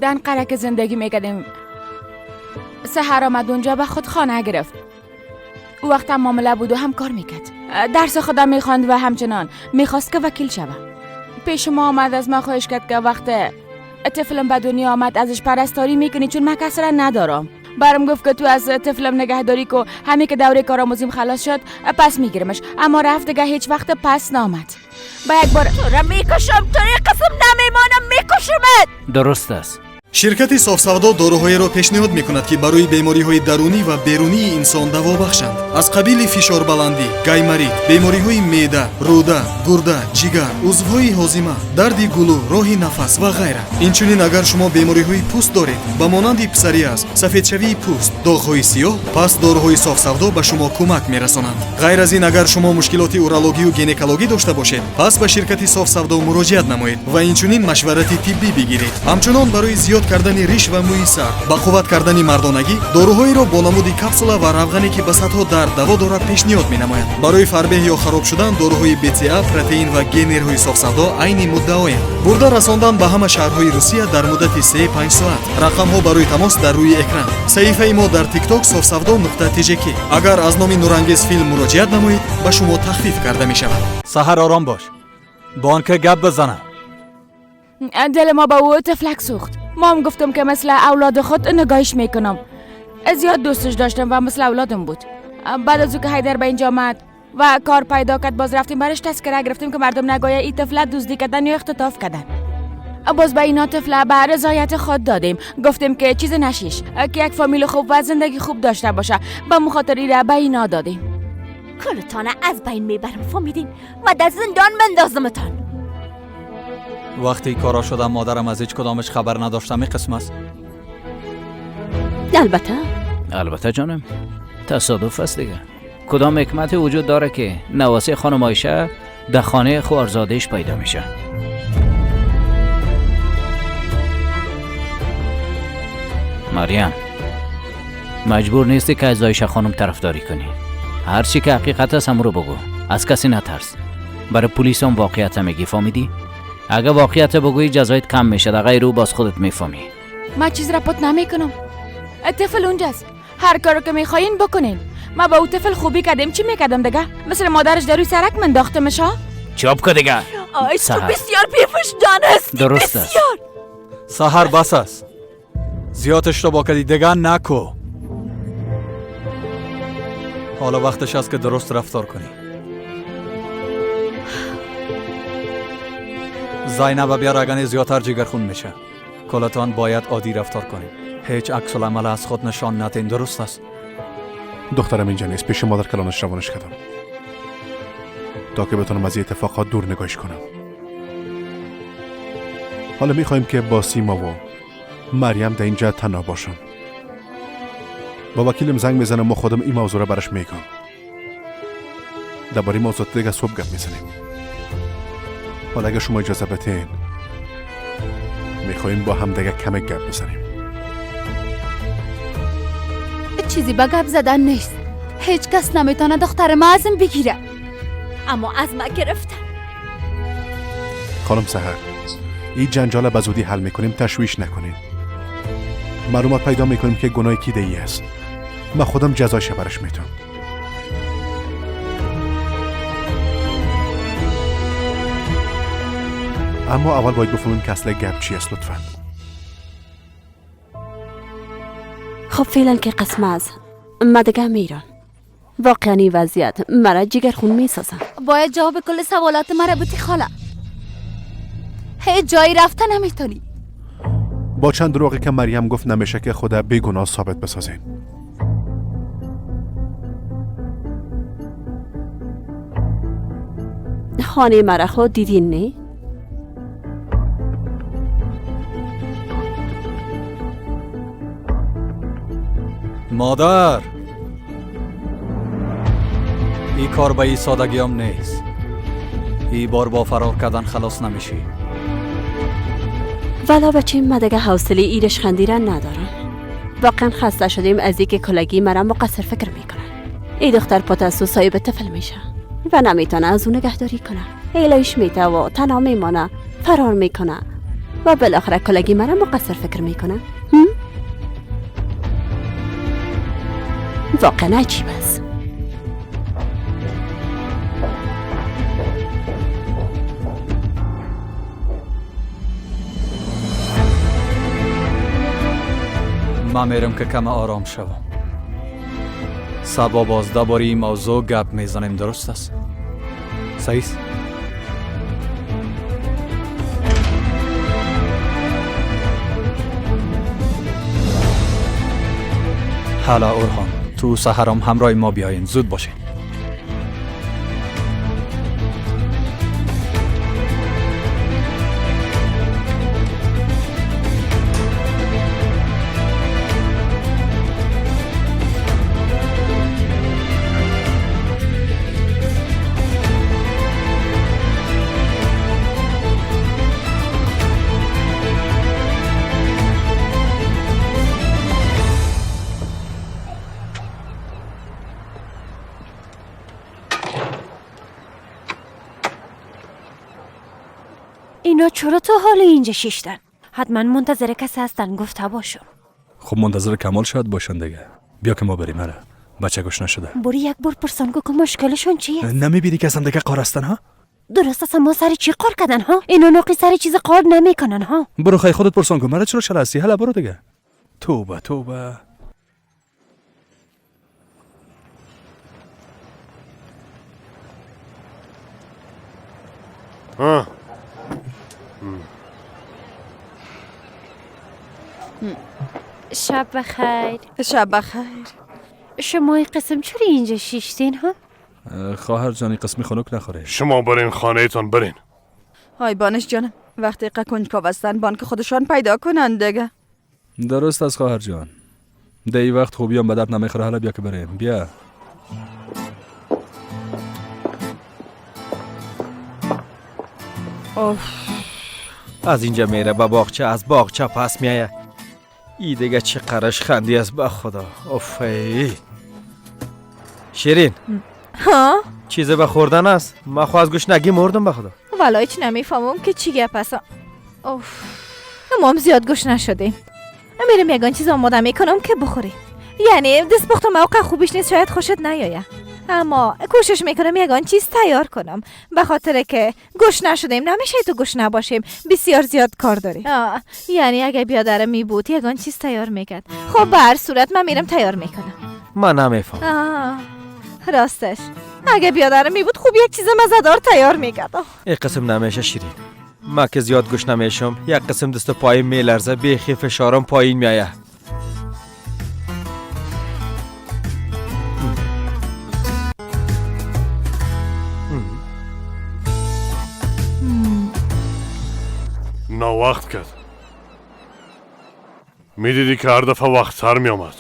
قره که زندگی میکردیم سحر آمد اونجا و خود خانه گرفت. او وقت هم معامله بود و هم کار میکرد. درس خودم میخواند و همچنان میخواست که وکیل شوم. پیش ما آمد از ما خواهش کرد که وقت طفلم به دنیا آمد ازش پرستاری میکنی چون من کس را ندارم. برام گفت که تو از طفلم نگهداری کو، همین که دوره کارآموزیم خلاص شد پس میگیرمش. اما رفت دیگه هیچ وقت پس نامد. با یک بار تو را میکشم، تو را قسم نمیمانم میکشمت. درست است. شرکتی صاف‌سودا داروهایро пешниҳод мекунад ки барои бемориҳои дарунӣ ва берунии инсон даво бахшанд. аз қабили фишорбаландӣ, гаймарид, бемориҳои меъда, рӯда, гурда, ҷигар, узвҳои ҳозима, дарди гулӯ, роҳи нафас ва ғайра. инчунин агар шумо бемориҳои пӯст доред ба монанди писариаз, сафедшавии пӯст, доғҳои сиёҳ, пас дороҳои софсавдо ба шумо кӯмак мерасонанд. ғайр аз ин агар шумо мушкилоти урологию гинекологӣ дошта бошед, пас ба ширкати софсавдо муроҷиат намоед ва инчунин машварати тиббӣ бигиред. ҳамчунон барои зиёд кардани риш ва мӯи сар, ба қувват кардани мардонагӣ дороҳоиро бо намуди капсула ва равғане ки ба садҳо дард даво дорад пешниҳод менамоянд. барои фарбеҳ ё хароб шудан дороҳои БЦА, протеин ва генерҳои софсавдо айни муддаоянд. бурда расондан ба ҳама шаҳрҳои Русия дар муддати 3-5 соат. рақамҳо барои тамос дар рӯи экран. саҳифаи мо дар TikTok sofsavdo.tjk. агар аз номи нурангез филм муроҷиат намоед ба шумо тахфиф карда мешавад. سحر آرام باش. با آنکه گپ بزنم. دل ما با او تفلک سوخت. ما هم گفتم که مثل اولاد خود نگاهش میکنم. زیاد دوستش داشتم و مثل اولادم بود. بعد از او که حیدر به اینجا آمد و کار پیدا کرد باز رفتیم برش تذکره گرفتیم که مردم نگویه این طفل دزدی کردن یا اختطاف کردن. باز به اینا طفل به رضایت خود دادیم. گفتیم که چیز نشیش، که یک فامیل خوب و زندگی خوب داشته باشه. به مخاطری را به اینا دادیم. کلتانه از بین میبرم فهمیدین و در زندان بندازمتان. وقتی کارا شدم مادرم از هیچ کدامش خبر نداشتم. این قسم است. البته جانم، تصادف است دیگه. کدام حکمت وجود داره که نواسه خانم عایشه در خانه خوارزادهش پیدا میشه؟ مریم، مجبور نیستی که از عایشه خانم طرفداری کنی. هر چی که حقیقت است همون رو بگو. از کسی نترس. برای پلیس هم واقعیت میگی، فهمیدی؟ اگه واقعیت بگویی جزایت کم میشه، در غیر او باز خودت میفهمی. ما چیز را پت نمیکنم. طفل اونجاست. هر کارو که میخواین بکنین. ما با او طفل خوبی کردیم. چی میکردم دیگه؟ مثل مادرش در روی سرک منداختمش ها؟ چوب که دیگه. آی تو بسیار بی‌وجدان هستی. درست است. سحر بس است. زیاد اشتباه کردی دیگه نکو. حالا وقتش است که درست رفتار کنی. زینب بیار اگه زیادتر جگرخون میشه. کلتان باید عادی رفتار کنیم. هیچ عکس العمل از خود نشان ندین. درست است؟ دخترم اینجا نیست. پیش مادر کلانش روانش کردم تا که بتونم از این اتفاقات دور نگاهش کنم. حالا میخوایم که با سیما و مریم در اینجا تنها باشم. با وکیلم زنگ میزنم و خودم این موضوع را برش میگم. درباره موضوع دیگه صبح گپ میزنیم. حالا اگه شما اجازه بدین میخوایم با هم دیگه کم گپ بزنیم. چیزی با گپ زدن نیست. هیچ کس نمیتونه دختر ما ازم بگیره. اما از ما گرفتن. خانم سحر، این جنجال به زودی حل میکنیم. تشویش نکنین. معلومات پیدا میکنیم که گناه کی دیگه است. من خودم جزایش برش میتونم. اما اول باید بفهمیم که اصل گپ چی است. لطفاً. خب فعلا که قسم از ما دیگه میرم. واقعا این وضعیت مرا جگرخون میسازم. باید جواب کل سوالات مرا بدی خاله. هیچ جایی رفته نمیتونی. با چند دروغی که مریم گفت نمیشه که خدا بیگناه ثابت بسازین. خانه مرا خود دیدین نه؟ مادر، این کار به این سادگی هم نیست. این بار با فرار کردن خلاص نمیشی. ولی بچه ما دیگه حوصله ایرش خندیرن ندارم. واقعا خسته شدیم از اینکه کلگی مرا مقصر فکر میکنن. این دختر پاتاسو صاحب طفل میشه و نمیتونه از اون نگهداری کنه. ایلایش میته و تنها میمانه. فرار میکنه و بالاخره کلگی مرا مقصر فکر میکنن. واقعا عجیب است. من میرم که کم آرام شوم. سبا بازده باری این موضوع گپ میزنیم، درست است؟ صحیح است؟ حالا اورخان، تو سحرام همراه ما بیاین، زود باشین. اینا چرا تا حال اینجا شیشتن؟ حتما منتظر کسی هستن، گفته باشم. خب منتظر کمال شاید باشن دیگه. بیا که ما بریم. هره بچه گوش نشده. بری یک بار پرسان که مشکلشون چیه؟ نمیبینی که اصلا دیگه قار هستن ها؟ درست است، ما سر چی قار کردن ها؟ اینا نوقی سر چیز قار نمیکنن ها. برو خیلی خودت پرسان کن. مرا چرا شل هستی؟ هلا برو دیگه. توبه توبه. شب بخیر. شب بخیر. شما این قسم چرا اینجا شیشتین ها؟ خواهر جانی قسمی خنک نخوره. شما برین خانه ایتان برین. های بانش جانم، وقتی کنجکاو هستن بانک خودشان پیدا کنن دیگه. درست است خواهر جان. دی وقت خوبی هم به درد نمیخوره. حالا بیا که بریم. بیا. از اینجا میره به باغچه، از باغچه پس میایه. ای دیگه چه قرش خندی است به خدا. افی شیرین ها؟ چیزی به خوردن است؟ من خو از گشنگی مردم به خدا. والا هیچ نمیفهمم که چی گپ است. اوف، ما هم زیاد گوش نشدیم. میرم یگان چیز آماده میکنم که بخوری. یعنی دست پخت موقع خوبیش نیست، شاید خوشت نیایه، اما کوشش میکنم یگان چیز تیار کنم، به خاطر که گوش نشدیم. نمیشه تو گوش نباشیم، بسیار زیاد کار داریم. یعنی اگه بیادره می بود یگان چیز تیار میکرد. خب به هر صورت من میرم تیار میکنم. من نمیفهم. راستش اگه بیادره می بود خوب یک چیز مزه‌دار تیار میکرد. این قسم نمیشه شیرین. من که زیاد گوش نمیشم، یک قسم دست و پای میلرزه، بیخی فشارم پایین میایه. نا وقت کرد. میدیدی که هر دفعه وقت سر میامد.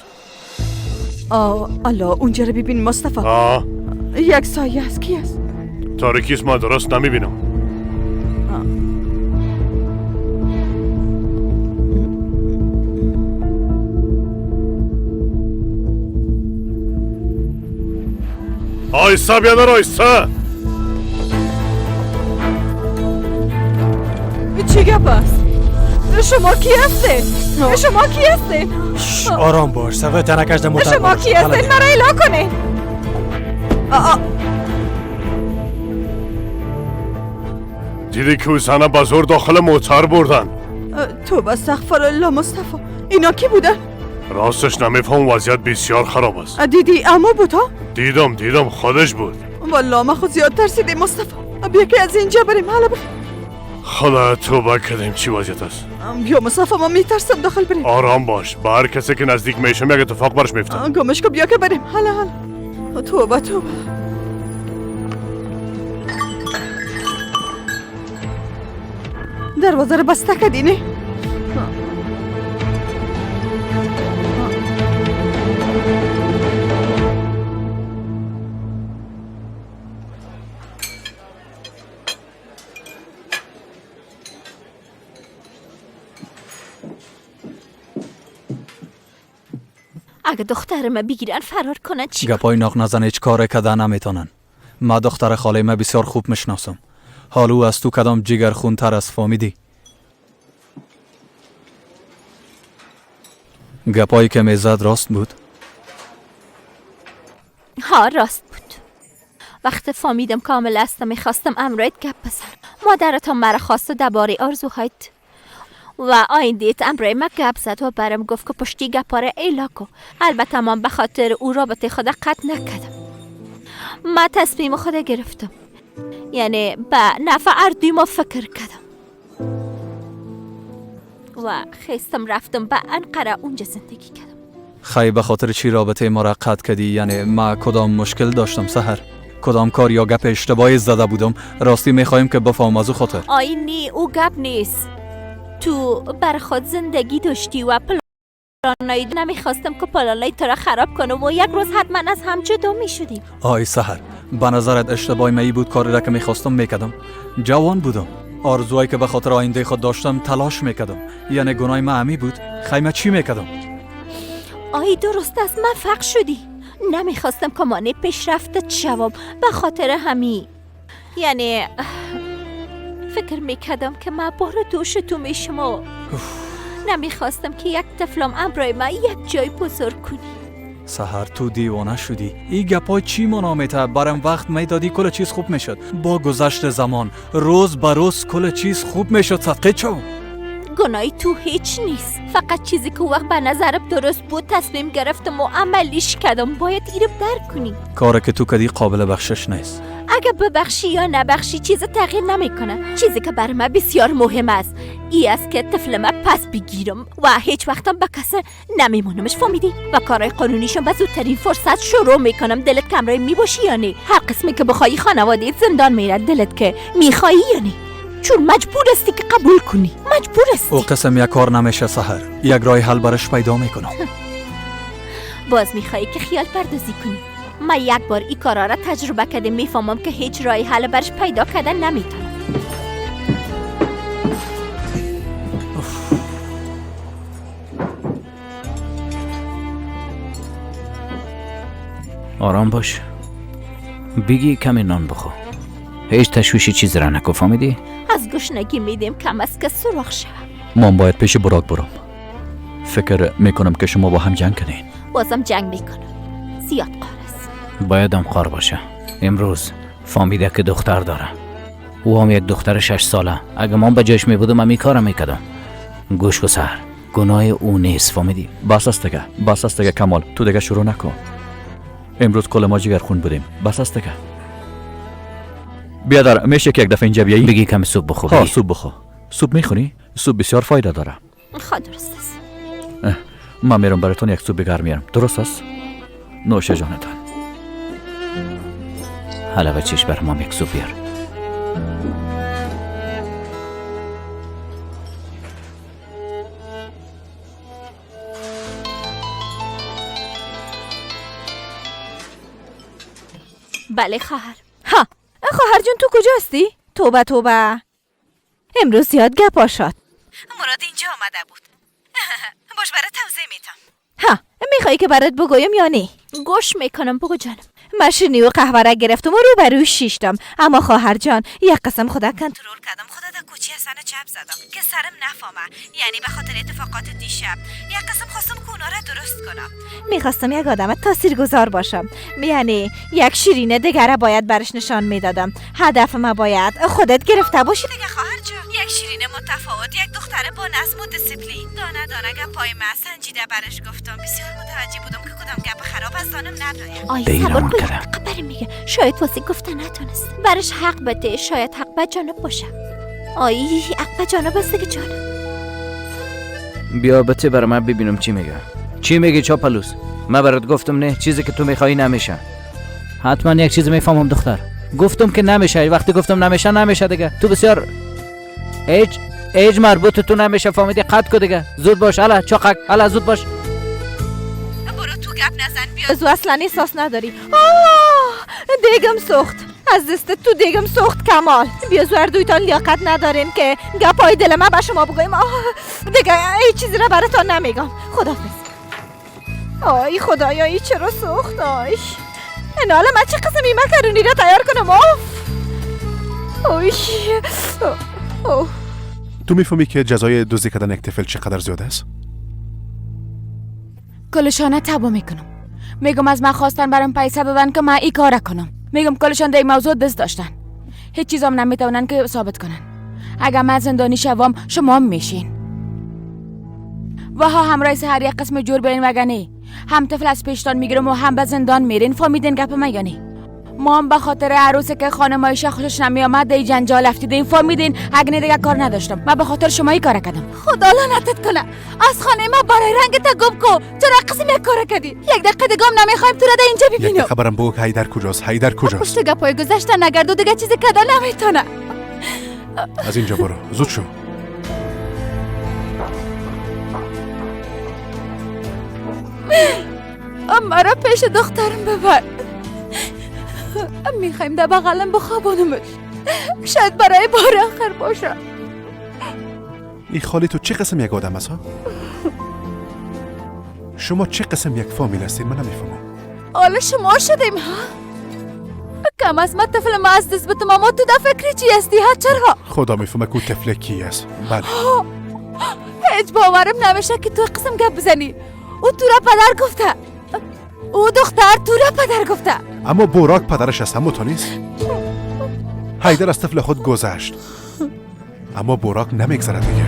الله، اونجا رو ببین مصطفی. یک سایه است. کی است؟ تاریکی است، ما درست نمیبینم. آیسته بیادر، آیسته. چی گپ است؟ شما کی هستین؟ شما کی هستین؟ آرام باش، سوی تنکش در موتر. شما کی هستین؟ مرا اعلام کنین. دیدی که زنه به زور داخل موتر بردن. توبه استغفر الله مصطفی. اینا کی بودن؟ راستش نمیفهم، وضعیت بسیار خراب است. دیدی عمو بود ها؟ دیدم خودش بود. والله ما خود زیاد ترسیدیم مصطفی. بیا که از اینجا بریم. حالا خدا توبه کردیم. چی وضعیت است؟ بیا مصطفی، ما میترسم داخل بریم. آرام باش، به هر کسی که نزدیک میشم یک اتفاق برش میفته. گمش کو، بیا که بریم. حالا توبه. دروازه رو بسته کردینه؟ اگه دخترم بگیرن فرار کنن چی؟ گپای ناق نزن، هیچ کار کده نمیتونن. ما دختر خاله ما بسیار خوب میشناسم. حالو از تو کدام جگر خون تر است، فهمیدی؟ گپایی که میزد راست بود؟ ها راست بود. وقتی فهمیدم کامل است میخواستم امرایت گپ بزنم. مادرتان مرا خواست درباره آرزوهایت و آیندهت امرای ما گپ زد و برام گفت که پشتی گپا را اعلا کن. البته من به خاطر او رابطه خود قطع نکردم. ما تصمیم خود گرفتم، یعنی به نفع اردوی ما فکر کردم و خواستم رفتم به انقره اونجا زندگی کردم. خی به خاطر چی رابطه ما را قطع کردی؟ یعنی ما کدام مشکل داشتم سحر؟ کدام کار یا گپ اشتباهی زده بودم؟ راستی میخوایم که بفهم از او خاطر. آینی او گپ نیست. تو بر خود زندگی داشتی و پلانایی نمیخواستم که پلانایی تو را خراب کنم و یک روز حتما از هم جدا میشدیم. آی سحر، به نظرت اشتباه می بود کاری را که میخواستم میکردم؟ جوان بودم، آرزوهایی که به خاطر آینده خود داشتم تلاش میکردم. یعنی گناه من عمی بود؟ خیمه چی میکردم؟ آی درست است، من فقر شدی. نمیخواستم که مانع پیشرفتت شوم. به خاطر همین یعنی فکر میکردم که من بار دوش تو میشم. نمیخواستم که یک طفلم امرای من یک جای بزرگ کنی. سحر تو دیوانه شدی. این گپای چی مانا میته؟ برام وقت میدادی کل چیز خوب میشد. با گذشت زمان روز به روز کل چیز خوب میشد. صدقه چو گناهی تو هیچ نیست. فقط چیزی که وقت به نظرم درست بود تصمیم گرفتم و عملیش کردم. باید اینو درک کنی. کاری که تو کردی قابل بخشش نیست. اگه ببخشی یا نبخشی چیز تغییر نمیکنه. چیزی که برای من بسیار مهم است ای است که طفل من پس بگیرم و هیچ وقتم به کسی نمیمونمش. فهمیدی؟ و کارهای قانونیشم به زودترین فرصت شروع میکنم. دلت کمرای میباشی یا نه؟ هر قسمی که بخوای خانواده زندان میره. دلت که میخوایی یا نه؟ چون مجبور استی که قبول کنی. مجبور استی. او قسم یک کار نمیشه سحر. یک راه حل برش پیدا میکنم. باز میخوایی که خیال پردازی کنی. من یک بار این کارا را تجربه کردم. میفهمم که هیچ راه حل برش پیدا کردن نمیتونم. آرام باش. بگی کمی نان بخو. هیچ تشویشی چیز را نکن. فهمیدی؟ از گشنگی میدیم کم است که سراغ شوم. من باید پیش براک برم. فکر میکنم که شما با هم جنگ کنین. بازم جنگ میکنم. زیاد قار است. باید هم قار باشه. امروز فهمیده که دختر داره. او هم یک دختر 6 ساله. اگه من به جایش میبودم من این کارم میکردم. گوش کن سحر، گناه او نیست. فهمیدی؟ بس است دیگه کمال. تو دیگه شروع نکن. امروز کل ما جگرخون بودیم. بس است دیگه. بیادر میشه که یک دفعه اینجا بیایی؟ بگی کمی سوپ بخور. ها سوپ بخور. سوپ میخوری؟ سوپ بسیار فایده داره. خود درست است. من میرم براتون یک سوپ بگرم میارم. درست است؟ نوش جانتان. حالا بچهش بر ما یک سوپ بیار. بله خواهر. ها خواهر جون تو کجا هستی؟ توبه امروز زیاد گپا شد. مراد اینجا آمده بود. باش برات توضیح میدم. ها میخوایی که برات بگویم یا نه؟ گوش میکنم. بگو جانم. ماشینی و قهوه را گرفتم و روبروی شیشتم. اما خواهر جان یک قسم خدا کنترل کردم. خدا در کوچی حسن چپ زدم که سرم نفهمه. یعنی به خاطر اتفاقات دیشب یک قسم خواستم که اونا را درست کنم. میخواستم یک آدم تاثیرگذار باشم. یعنی یک شیرینه دیگه باید برش نشان میدادم. هدف ما باید خودت گرفته باشی دیگه خواهر جان. یک شیرینه متفاوت، یک دختر با نظم و دیسیپلین. دانه گپای من سنجیده برش گفتم. بسیار متوجه بودم که کدام گپ خراب از آنم نداره. آی صبر کن. خبری میگه. شاید واسه گفته نتونست. برش حق بده. شاید حق به جانب باشه. آی حق به جانب است که جانب. بیا بته برای من ببینم چی میگه. چی میگه چاپلوس؟ من برات گفتم نه، چیزی که تو میخوایی نمیشه. حتما یک چیز میفهمم دختر. گفتم که نمیشه. وقتی گفتم نمیشه دیگه. تو بسیار ایج مربوط تو نمیشه. فهمیدی؟ قطع کن دیگه. زود باش. الا چاقک. الا زود باش. برو تو گپ نزن. بیا زو اصلا احساس نداری. دیگم سوخت. از دست تو دیگم سوخت کمال. بیا زو دویتان لیاقت ندارین که گپای دل من به شما بگویم. دیگه هیچ چیزی را براتون نمیگم. خداحافظ. آی خدایا ای چرا سوخت؟ آی اینا حالا من چه قسمی مکرونی را تیار کنم؟ آی تو میفهمی که جزای دزدی کردن یک طفل چقدر زیاده است؟ کلشانه تبا میکنم. میگم از من خواستن برام پیسه دادن که من ای کار کنم. میگم کلشان در این موضوع دست داشتن. هیچ چیزام نمیتونن که ثابت کنن. اگر من زندانی شوم شما هم میشین. و ها همراه سهر یک قسم جور برین وگنی. هم طفل از پیشتان میگیرم و هم به زندان میرین. فهمیدین گپ من یا نه؟ ما هم به خاطر عروسی که خانم عایشه خوشش نمیامد دی جنجال افتیدیم. فهمیدین؟ اگه دیگه کار نداشتم. من به خاطر شما ای کار کردم. خدا لعنتت کنه. از خانه ما برای رنگت گم کو. چرا قسم یک کار کردی؟ یک دقیقه دیگه هم نمیخوایم تو را در اینجا یک ببینیم. خبرم بگو که حیدر کجاست؟ حیدر کجاست؟ پشت گپای گذشته نگرد و دیگه چیزی کردن نمیتونه. از اینجا برو، زود شو. مرا پیش دخترم ببر. میخوایم در بغلم بخوابانمش. شاید برای بار آخر باشه. ای خالی تو چه قسم یک آدم است ها؟ شما چه قسم یک فامیل هستید من نمیفهمم. حالا شما شدیم ها؟ کم از ما طفل ما از دست بتم اما تو در فکری چی هستی ها؟ چرا؟ خدا میفهمه که طفل کی است. بله. هیچ باورم نمیشه که تو قسم گپ بزنی. او تو را پدر گفته. او دختر تو را پدر گفته. اما بوراک پدرش است، همون تو نیست؟ حیدر از طفل خود گذشت، اما بوراک نمیگذره دیگه.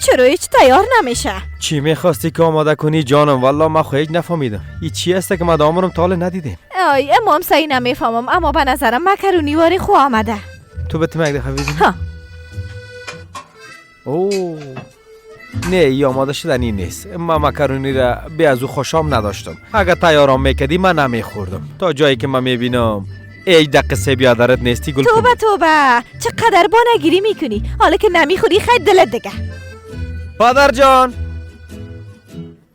چرا هیچ تیار نمیشه؟ چی میخواستی که آماده کنی جانم؟ والله من خود نفهمیدم. این چی هسته که مدامونم تاله ندیدیم؟ امام صحیح نمیفهمم اما به نظرم مکرونی واری خو آمده. تو بهت مگده خبیدی؟ ها. اوه نه ای آماده شدنی نیست. من مکرونی را بی از او خوشام نداشتم. اگر تیارم میکدی من نمیخوردم. تا جایی که من میبینم ای دقیقه بیادرت نیستی گل توبه توبه چقدر با نگیری میکنی. حالا که نمیخوری خیلی دلت دیگه.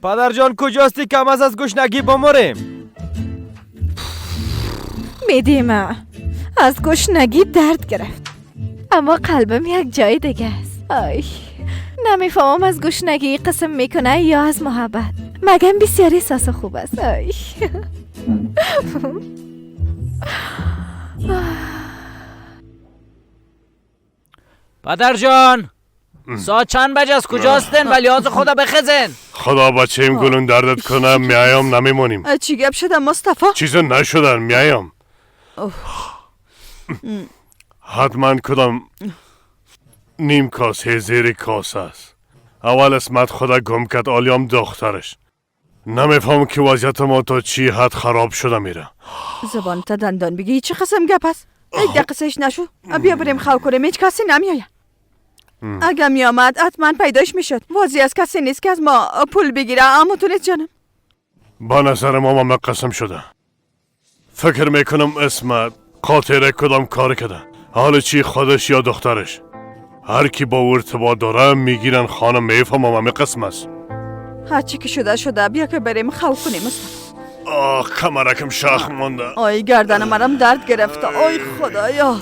پدر جان کجاستی کم از گشنگی بمریم؟ میدیم از گشنگی درد گرفت اما قلبم یک جای دیگه است. آی نمیفهمم از گشنگی قسم میکنه یا از محبت. مگم بسیاری احساس خوب است. آی پدر جان ساعت چند بجه است؟ کجاستن؟ ولی از خدا بخزن. خدا بچه این گلون دردت کنه. میایم نمیمونیم. چی گپ شده مصطفی؟ چیز نشدن میایم. حتما کدام نیم کاسه زیر کاسه است. اول اسمت خدا گم کرد آلیام دخترش. نمیفهم که وضعیت ما تا چی حد خراب شده میره. زبان تا دندان بگی چه قسم گپ است؟ یک دقیقه سش نشو. بیا بریم خو کنیم. هیچ کسی نمیآید. اگه می آمد حتما پیداش میشد. واضح از کسی نیست که از ما پول بگیره. اما تو نیست جانم. با نظر ما قسم شده. فکر میکنم اسمت قاطره کدام کار کرده. حالا چی خودش یا دخترش. هر کی با ارتباط داره میگیرن خانم. میفهمم همه قسم است. هرچی که شده بیا که بریم خو کنیم مصطفی. کمرکم شخ مونده. آی گردن مرم درد گرفته. آی خدایا.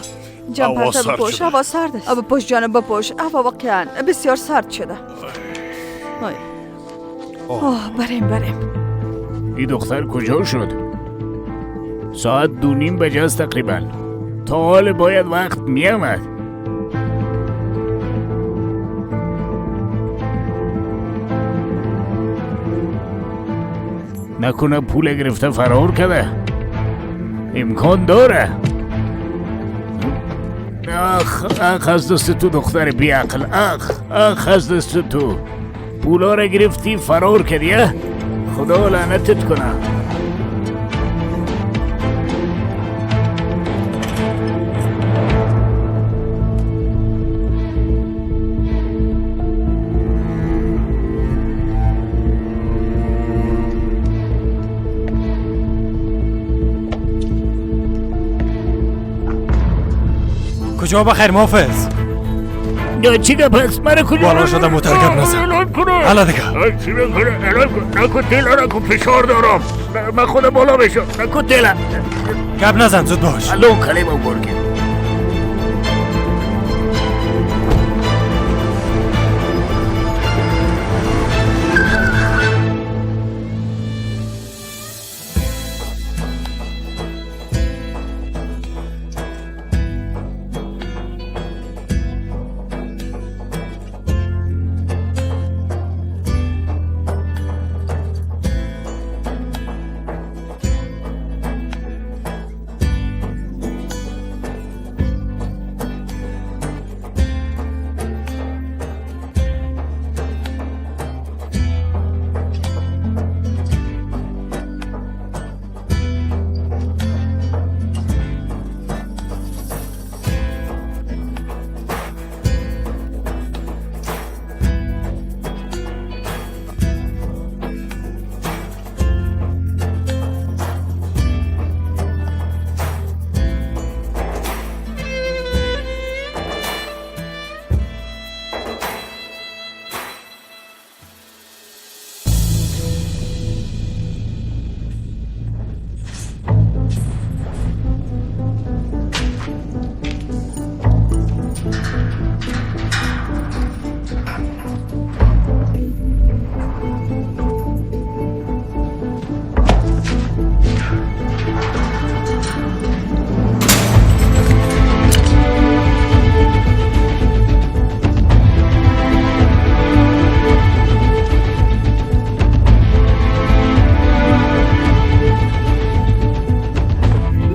جان پرته بپوش. هوا سرد است. بپوش جان بپوش. هوا واقعا بسیار سرد شده. آی بریم. این دختر کجا شد؟ ساعت 2:30 بجه است تقریبا. تا حال باید وقت می آمد. نکنه پول گرفته فرار کرده. امکان داره. اخ از دست تو دختر بی عقل. اخ از دست تو پولا را گرفتی فرار کردی. خدا لعنتت کنه. کجا بخیر محافظ؟ یا چی گپ است؟ مرا کجا بالا شده موتر گپ نزن. حالا دیگه چی بکنه؟ اعلان کن. نکن تیلا نکن، فشار دارم. من خودم بالا بشم. نکن تیلا. گپ نزن، زود باش. الان کلمه برگه.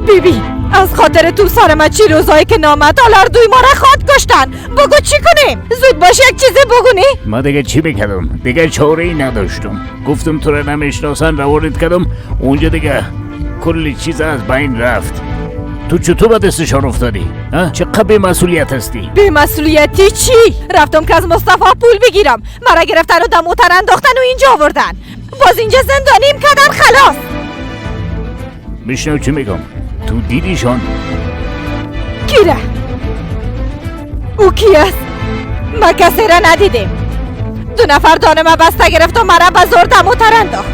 بیبی از خاطر تو سر ما چی روزایی که نامد آلار دوی ما را خواد کشتن. بگو چی کنیم؟ زود باش یک چیزی بگونی؟ ما دیگه چی بکردم؟ دیگه چاره ای نداشتم. گفتم تو را نمیشناسن روانت کردم. اونجا دیگه کلی چیز از بین رفت. تو چطور به دستشان افتادی؟ چقدر بی‌مسئولیت هستی؟ بی‌مسئولیتی چی؟ رفتم که از مصطفی پول بگیرم. مرا گرفتن و دموتر انداختن و اینجا آوردن. باز اینجا زندانیم کردن خلاص. میشنو چی میگم؟ تو دیدیشان؟ کیره؟ او کی است؟ ما کسی را ندیدیم. 2 نفر دانه ما بسته گرفت و مرا به زور دموتر انداخت.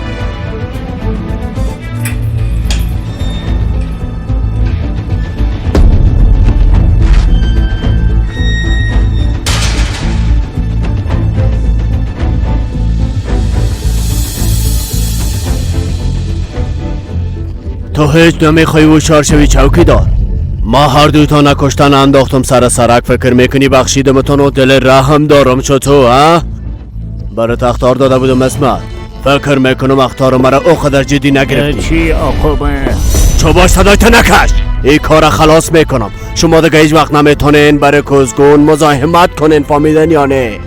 تو هیچ نمیخوای هوشیار شوی چوکیدار. ما هر دوتا نکشتن انداختم سر سرک. فکر میکنی بخشیدمتون و دل رحم دارم چطور ها؟ برای اختار داده بودم اسمت. فکر میکنم اختار مرا او قدر جدی نگرفتی. چی آقا من؟ چو باش صدایت نکش. این کار خلاص میکنم. شما دیگه هیچ وقت نمیتونین برای کزگون مزاحمت کنین، فهمیدن یا نه؟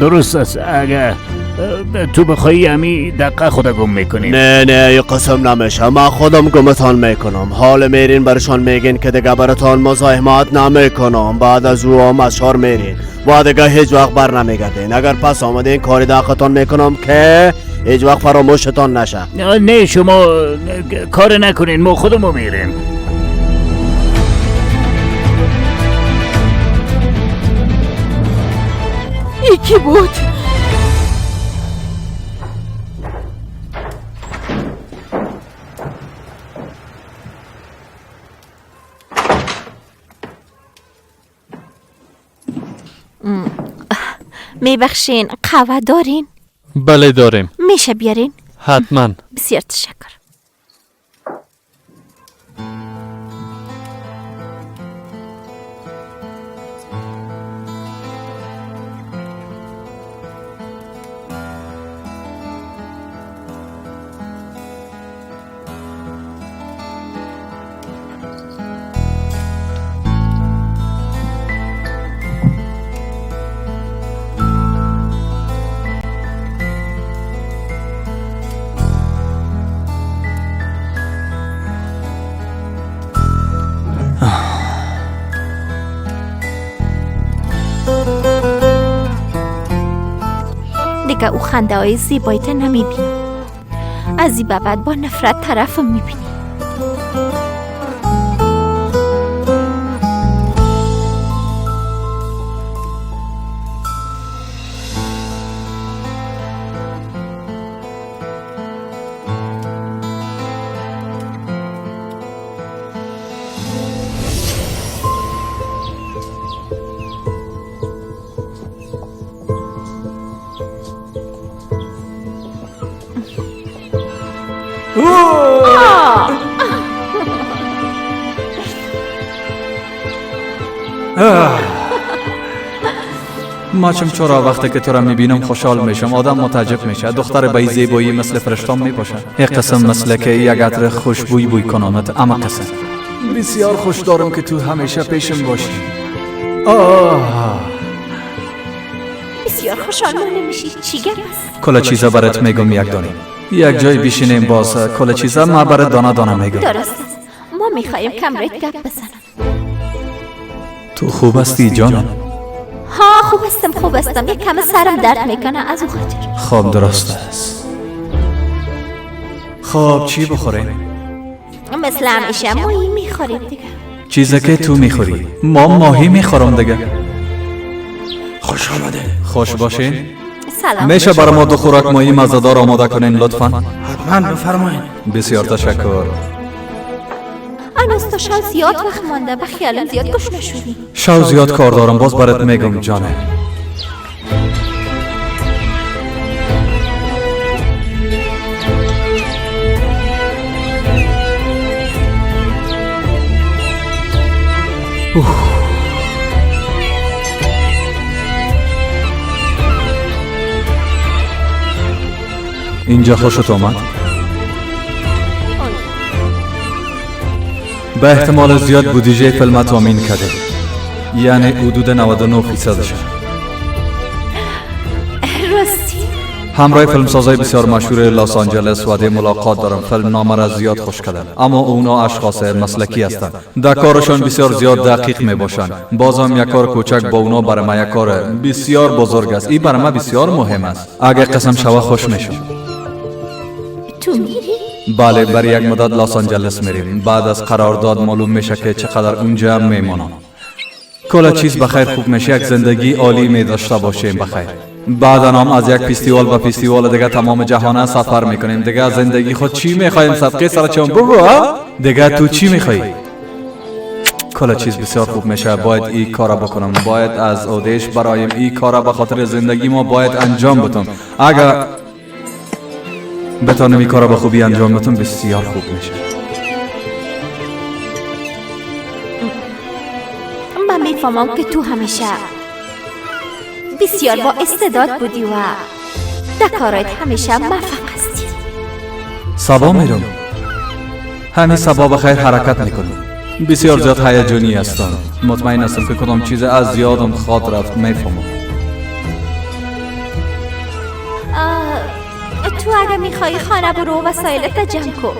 درست است. اگه تو بخوایی همی دقیقه خدا گم میکنی. نه یه قسم نمیشه. من خودم گمتان میکنم. حال میرین برشان میگین که دیگه براتان مزاحمت نمیکنم. بعد از او هم از شار میرین و دیگه هیچ وقت بر نمیگردین. اگر پس آمدین کاری دقیقتان میکنم که هیچ وقت فراموشتان نشه. نه شما کار نکنین، ما خودمو میریم. ای کی بود؟ میبخشین قهوه دارین؟ بله داریم. میشه بیارین؟ حتما. بسیار تشکر. دیگه او خنده های زیباییت نمیبینی. از این بعد با نفرت طرفم میبینی. ما چرا وقتی که تو را میبینم خوشحال میشم. آدم متعجب میشه. دختر با زیبایی مثل فرشتام میباشه. یک قسم مثل که یک عطر خوشبوی بوی کنامت. اما قسم بسیار خوش دارم که تو همیشه پیشم باشی. بسیار خوشحال نمیشی. چی گپ است؟ کل چیزا برات میگم یک دانه. یک جای بشینیم باز کل چیزا ما برات دانه دانه میگم. درست است. ما میخوایم کمرت گپ بزنم. تو خوب هستی جانم؟ ها خوب هستم. یک کم سرم درد میکنه از او خاطر. خب درست است. خب چی بخوریم؟ مثل همیشه ماهی میخوریم دیگه. چیزی که تو میخوری. ما ماهی میخورم دیگه. خوش آمده. خوش باشین. سلام. میشه برای ما دو خوراک ماهی مزه‌دار آماده کنین لطفاً؟ حتما بفرمایید. بسیار تشکر. هنوز تا شب زیاد وقت مانده. به خیالم زیاد گشنه شدی. شب زیاد کار دارم باز برات میگم جانه. اینجا خوشت آمد؟ به احتمال زیاد بودجه فیلم تامین کرده. یعنی حدود 99%ش. راستی؟ همراه فیلمسازای بسیار مشهور لس آنجلس وعده ملاقات دارم. فیلم نامه را زیاد خوش کردن. اما اونا اشخاص مسلکی هستند. در کارشان بسیار زیاد دقیق می باشند. بازم یک کار کوچک با اونا برای ما یک کار بسیار بزرگ است. این برای ما بسیار مهم است. اگه قسم شوه خوش میشم. تو میری؟ بله برای یک مدت لس آنجلس میریم. بعد از قرارداد معلوم میشه که چقدر اونجا میمونم. کل چیز بخیر خوب میشه. یک زندگی عالی می داشته باشیم بخیر. بعدا هم از یک فستیوال به فستیوال دیگه تمام جهان سفر میکنیم. دیگه زندگی خود چی میخوایم؟ صدقه سر چون بگو دیگه تو چی میخوای؟ کل چیز بسیار خوب میشه. باید این کارا بکنم. باید از اودش برایم این کارا به خاطر زندگی ما باید انجام بدم. اگر بتونم این کارا به خوبی انجام بدم بسیار خوب میشه. من میفهمم که تو همیشه بسیار با استعداد بودی و در کارت همیشه موفق هستی. سبا میرم. همین سبا بخیر حرکت میکنم. بسیار زیاد هیجانی هستم. مطمئن هستم که کدام چیز از یادم خواد رفت میفهمم. تو اگه میخوای خانه برو وسایلت جمع کن.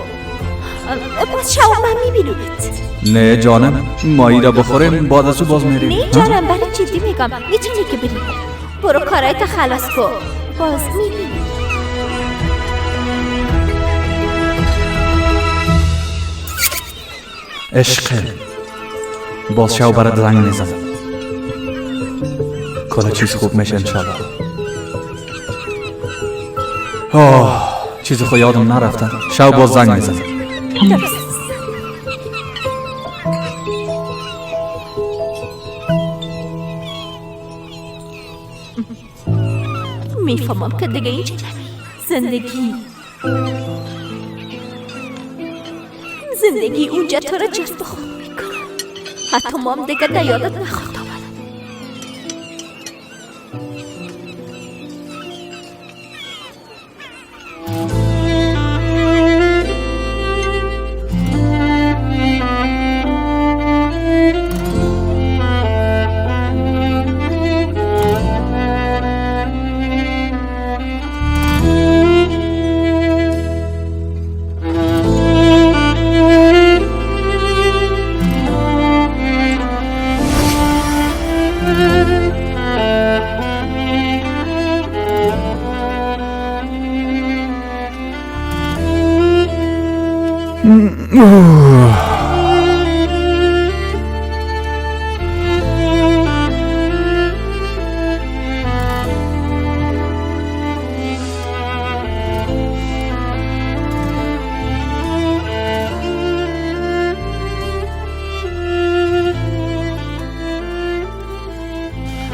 باز شما من میبینومت. نه جانم مایی را بخوریم بعد از او باز میریم. نه جانم برای جدی میگم میتونی که بریم. برو کارایت خلاص کن باز میبینیم. عشق باز شو برات زنگ میزنم. کلا چیز خوب میشه انشالله. چیز خو یادم نرفتن. شو باز زنگ میزنم. میفهمم که دیگه اینجا زندگی اونجا تو را جذب خود میکنه. حتی ما هم دیگه در یادت نخواهد آمد.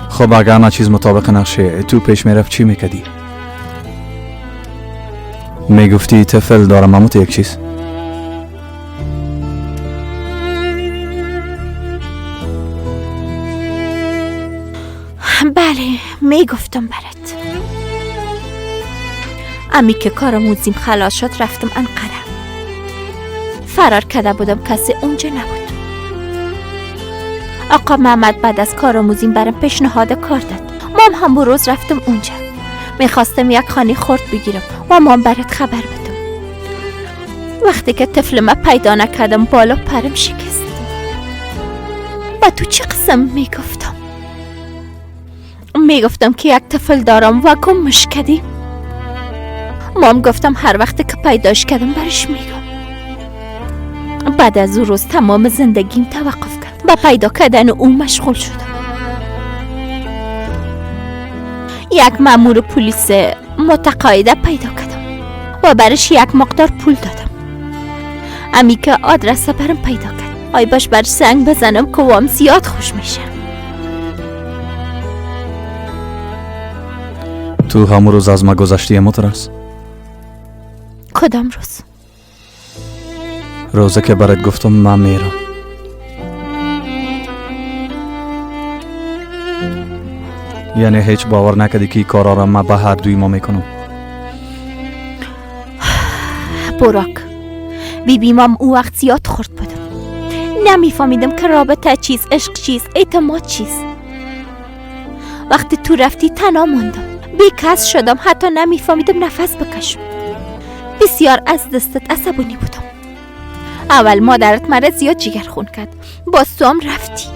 خب اگر همه چیز مطابق نقشه تو پیش میرفت چی میکردی؟ میگفتی طفل دارم هموت یک چیز. بله میگفتم برات. امی که کارآموزیم خلاص شد رفتم انقره. فرار کرده بودم، کسی اونجا نبود. آقا محمد بعد از کارآموزیم برام پیشنهاد کار داد. مام هم روز رفتم اونجا. میخواستم یک خانه خرد بگیرم و مام برات خبر بدم. وقتی که طفل ما پیدا نکردم بالا پرم شکست. با تو چه قسم میگفتم که یک طفل دارم و گمش کردی. مام گفتم هر وقت که پیداش کردم برش میگم. بعد از اون روز تمام زندگیم توقف کرد. با پیدا کردن اون مشغول شدم. یک مأمور پلیس متقاعده پیدا کردم و برش یک مقدار پول دادم. امی که آدرس برم پیدا کرد. آی باش بر سنگ بزنم که وام زیاد خوش میشه. تو همون روز از ما گذشتی مترس؟ کدام روز؟ روزه که برات گفتم من میرم. یعنی هیچ باور نکردی که این کارا را من به هر دوی ما میکنم؟ براک بیمام اون وقت زیاد خورد بودم. نمیفهمیدم که رابطه چیز، عشق چیز، اعتماد چیز. وقتی تو رفتی تنها موندم. بیکس شدم، حتی نمیفهمیدم نفس بکشم. بسیار از دستت عصبانی بودم. اول مادرت مرا زیاد جگرخون کرد. باز تو هم رفتی.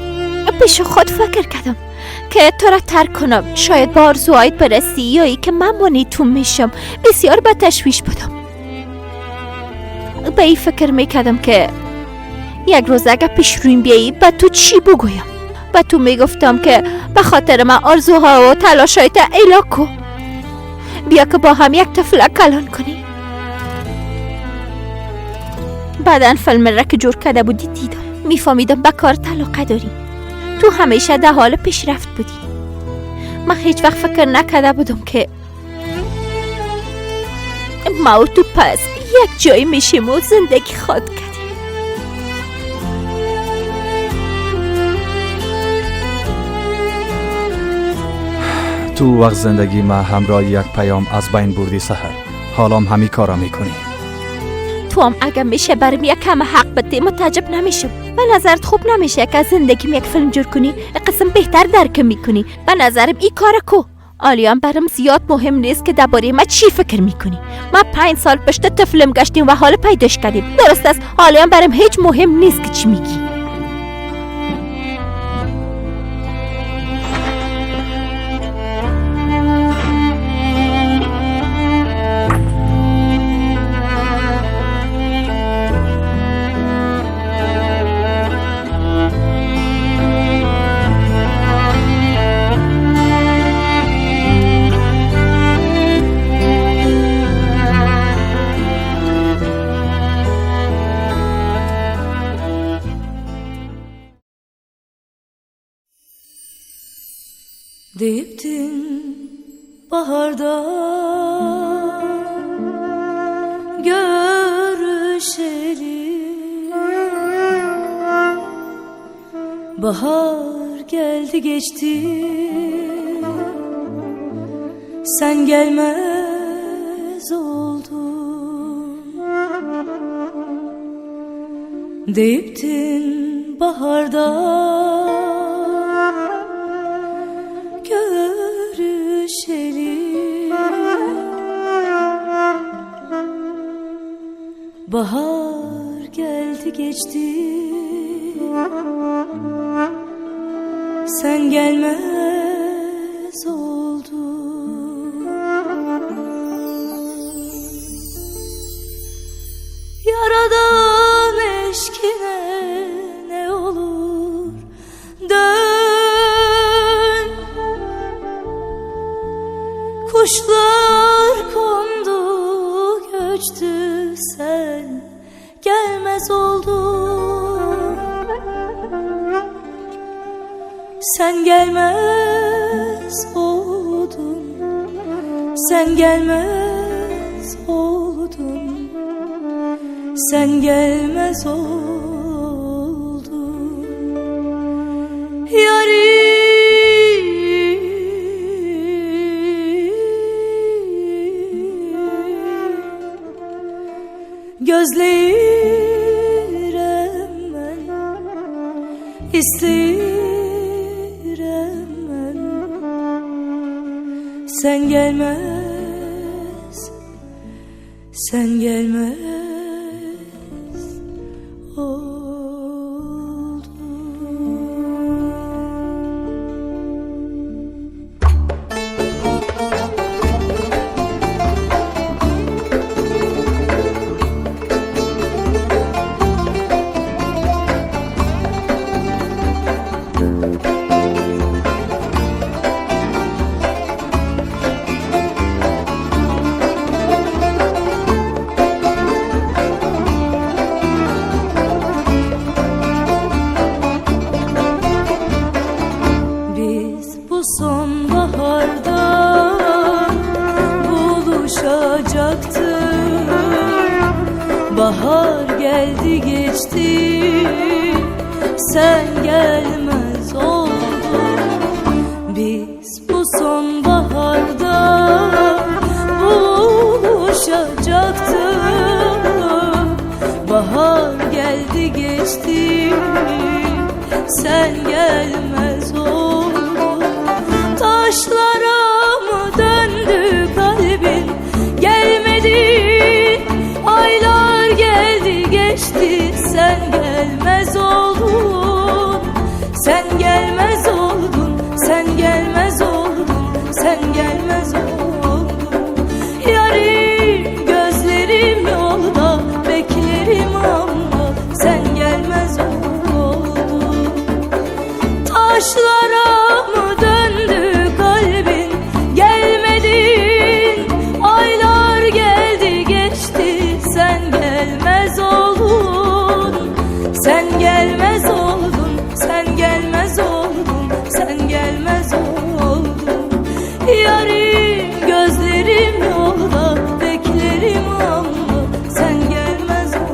پیش خود فکر کردم که تو را ترک کنم، شاید با آرزوهایت برسی یا ای که من مانیتون میشم. بسیار به تشویش بودم. به این فکر میکردم که یک روز اگه پیش رویم بیایی با تو چی بگویم. با تو میگفتم که به خاطر من آرزوها و تلاشایت ایلا کو. بیا که با هم یک طفل کلان کنی. بعدن فیلم را که جور کرده بودی دیدم. میفهمیدم به کار علاقه داری. تو همیشه در حال پیشرفت بودی. من هیچ وقت فکر نکرده بودم که ما و تو پس یک جایی میشیم و زندگی خود کردیم. تو وقت زندگی ما همراه یک پیام از بین بردی سحر. حالا هم همین کارا میکنی. تو هم اگه میشه برم یک کم حق بده متعجب نمیشم. به نظرت خوب نمیشه که از زندگیم یک فیلم جور کنی؟ قسم بهتر درک میکنی. به نظرم این کار کو. آلیان برم زیاد مهم نیست که درباره ما چی فکر میکنی. ما 5 سال پشت طفلم گشتیم و حال پیداش کردیم. درست است. آلیان برم هیچ مهم نیست که چی میگی. Deyiptin baharda görüşelim. Bahar geldi geçti, sen gelmez oldun. Deyiptin baharda görüşelim. Bahar geldi geçti, sen gelmez oldun. Yaradan eşkine ne olur dön. Kuşlar kondu göçtü, sen gelmez oldun. Sen gelmez oldun. Sen gelmez oldun. Sen gelmez oldun. Yarim İstəyirəm mən. Sən gəlməz, sən gəlməz oldun. Biz bu sonbaharda buluşacaktık. Bahar geldi geçti, sen gelmez oldun. Biz bu sonbaharda buluşacaktık. Bahar geldi geçti, sen gelmez oldun. Taşlara mı döndü kalbin, gelmedin. Aylar geldi geçti, sen gelmez oldun. Sen gelmez oldun, sen gelmez oldun, sen gelmez oldun. Yarim gözlerim yolda, beklerim ama sen gelmez oldun. Taşlara mı döndü kalbin, gelmedin. Aylar geldi geçti, sen gelmez oldun. Sen gelmez oldun, sen gelmez oldun, sen gelmez oldun. Yarim gözlerim yolda, beklerim ama sen gelmez oldun.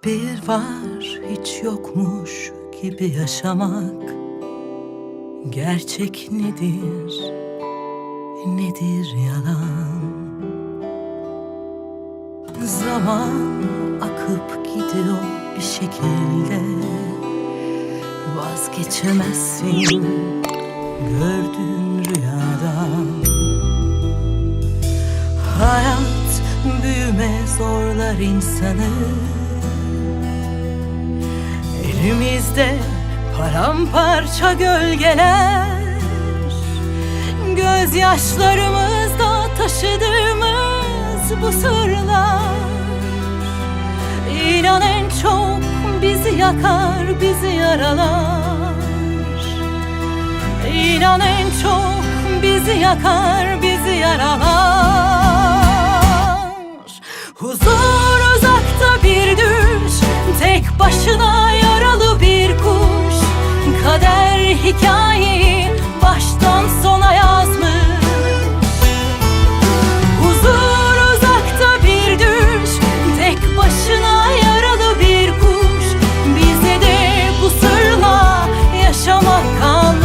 Bir var hiç yokmuş gibi yaşamak. Gerçek nedir, nedir yalan? Zaman akıp gidiyor bir şekilde. Vazgeçemezsin gördüğün rüyadan. Hayat büyüme zorlar insanı. Elimizde paramparça gölgeler, gözyaşlarımızda taşıdığımız bu sırlar. İnan en çok bizi yakar, bizi yaralar. İnan en çok bizi yakar, bizi yaralar. Huzur uzakta bir düş, tek başına yaralı bir kuş. Kader hikayeyi baştan sona yazmış. Huzur uzakta bir düş, tek başına yaralı bir kuş. Bize de bu sırla yaşamak kalmış.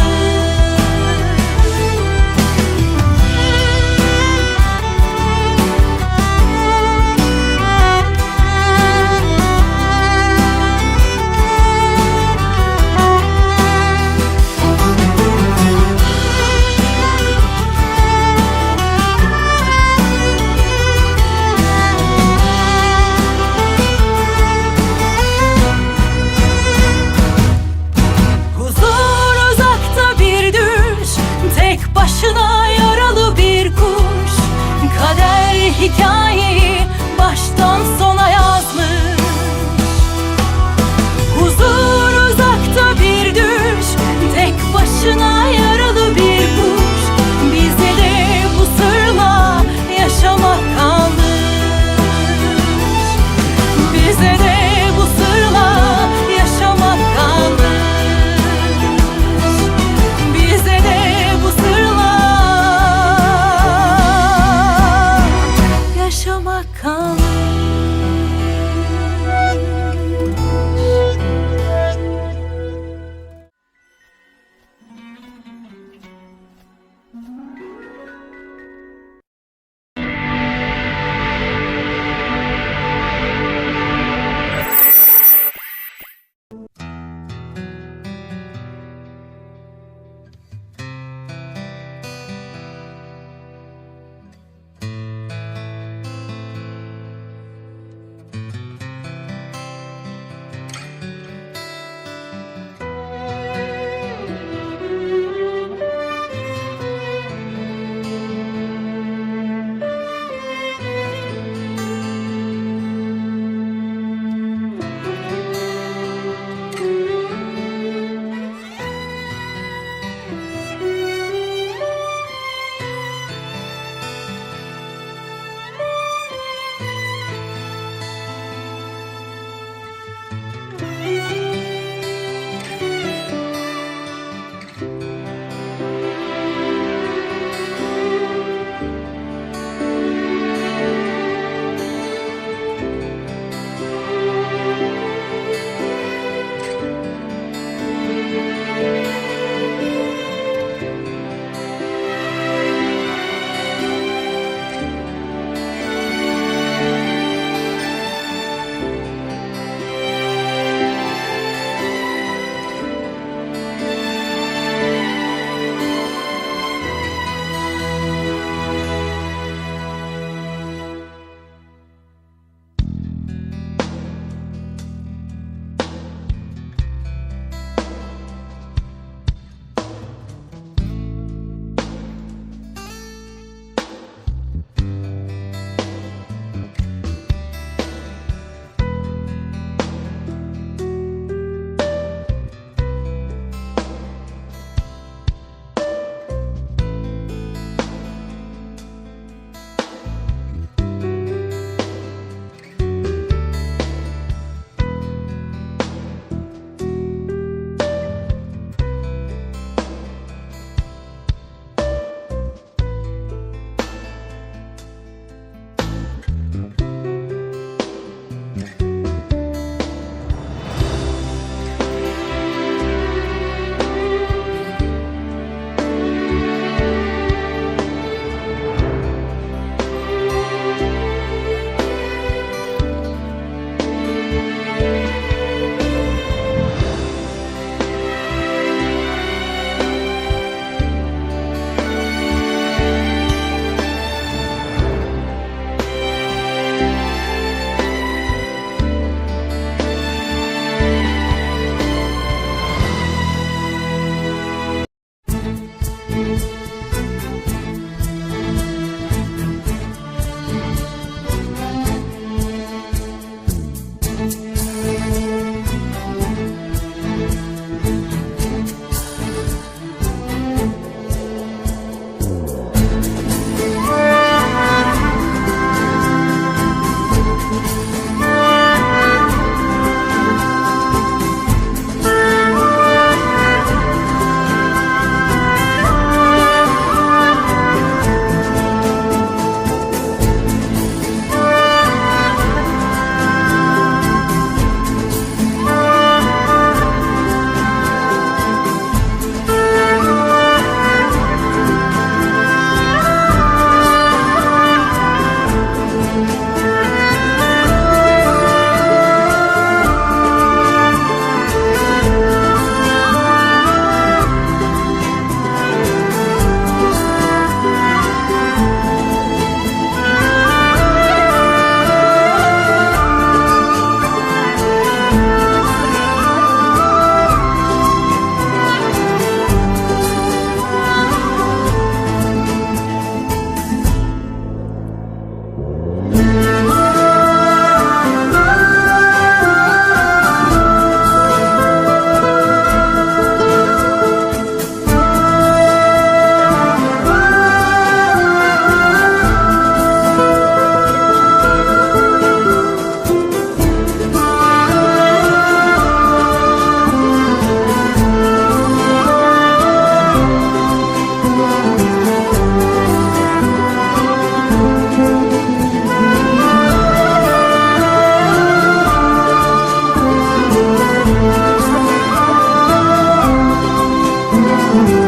oldun